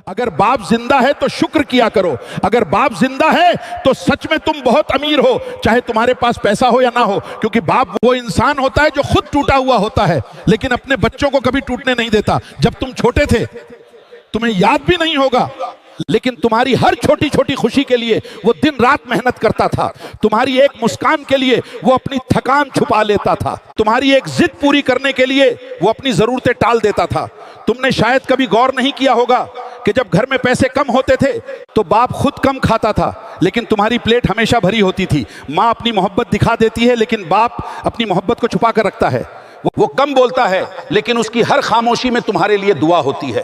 अगर बाप जिंदा है तो शुक्र किया करो। अगर बाप जिंदा है तो सच में तुम बहुत अमीर हो, चाहे तुम्हारे पास पैसा हो या ना हो, क्योंकि बाप वो इंसान होता है जो खुद टूटा हुआ होता है लेकिन अपने बच्चों को कभी टूटने नहीं देता। जब तुम छोटे थे तुम्हें याद भी नहीं होगा, लेकिन तुम्हारी हर छोटी छोटी खुशी के लिए वो दिन रात मेहनत करता था। तुम्हारी एक मुस्कान के लिए वो अपनी थकान छुपा लेता था। तुम्हारी एक जिद पूरी करने के लिए वो अपनी जरूरतें टाल देता था। तुमने शायद कभी गौर नहीं किया होगा कि जब घर में पैसे कम होते थे तो बाप खुद कम खाता था लेकिन तुम्हारी प्लेट हमेशा भरी होती थी। माँ अपनी मोहब्बत दिखा देती है लेकिन बाप अपनी मोहब्बत को छुपा कर रखता है। वो कम बोलता है लेकिन उसकी हर खामोशी में तुम्हारे लिए दुआ होती है।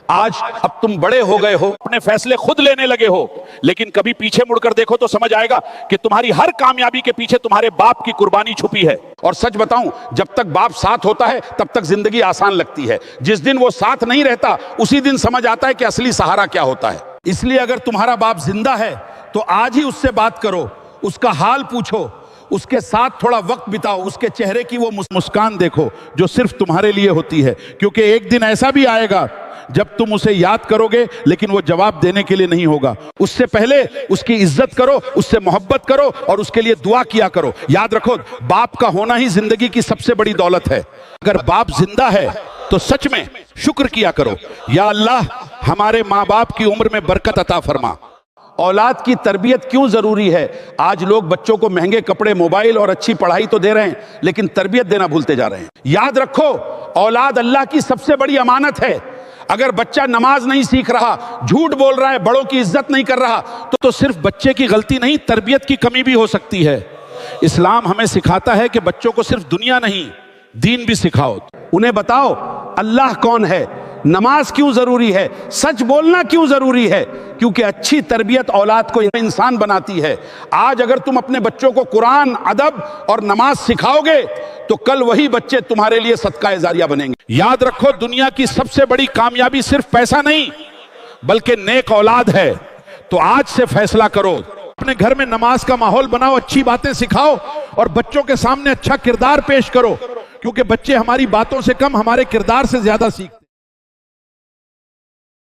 आज अब तुम बड़े हो गए हो, अपने फैसले खुद लेने लगे हो, लेकिन कभी पीछे मुड़कर देखो तो समझ आएगा कि तुम्हारी हर कामयाबी के पीछे तुम्हारे बाप की कुर्बानी छुपी है। और सच बताऊं, जब तक बाप साथ होता है तब तक जिंदगी आसान लगती है। जिस दिन वो साथ नहीं रहता उसी दिन समझ आता है कि असली सहारा क्या होता है। इसलिए अगर तुम्हारा बाप जिंदा है तो आज ही उससे बात करो, उसका हाल पूछो, उसके साथ थोड़ा वक्त बिताओ, उसके चेहरे की वो मुस्कान देखो जो सिर्फ तुम्हारे लिए होती है। क्योंकि एक दिन ऐसा भी आएगा जब तुम उसे याद करोगे लेकिन वो जवाब देने के लिए नहीं होगा। उससे पहले उसकी इज्जत करो, उससे मोहब्बत करो और उसके लिए दुआ किया करो। याद रखो, बाप का होना ही जिंदगी की सबसे बड़ी दौलत है। अगर बाप जिंदा है तो सच में शुक्र किया करो, या अल्लाह हमारे माँ बाप की उम्र में बरकत अता फरमा। औलाद की तरबियत क्यों जरूरी है? आज लोग बच्चों को महंगे कपड़े, मोबाइल और अच्छी पढ़ाई तो दे रहे हैं लेकिन तरबियत देना भूलते जा रहे हैं। याद रखो, औलाद अल्लाह की सबसे बड़ी अमानत है। अगर बच्चा नमाज नहीं सीख रहा, झूठ बोल रहा है, बड़ों की इज्जत नहीं कर रहा तो सिर्फ बच्चे की गलती नहीं, तरबियत की कमी भी हो सकती है। इस्लाम हमें सिखाता है कि बच्चों को सिर्फ दुनिया नहीं दीन भी सिखाओ। उन्हें बताओ अल्लाह कौन है, नमाज क्यों जरूरी है, सच बोलना क्यों जरूरी है, क्योंकि अच्छी तरबियत औलाद को इंसान बनाती है। आज अगर तुम अपने बच्चों को कुरान, अदब और नमाज सिखाओगे तो कल वही बच्चे तुम्हारे लिए सदका जारिया बनेंगे। याद रखो, दुनिया की सबसे बड़ी कामयाबी सिर्फ पैसा नहीं बल्कि नेक औलाद है। तो आज से फैसला करो, अपने घर में नमाज का माहौल बनाओ, अच्छी बातें सिखाओ और बच्चों के सामने अच्छा किरदार पेश करो, क्योंकि बच्चे हमारी बातों से कम हमारे किरदार से ज्यादा सीखते हैं।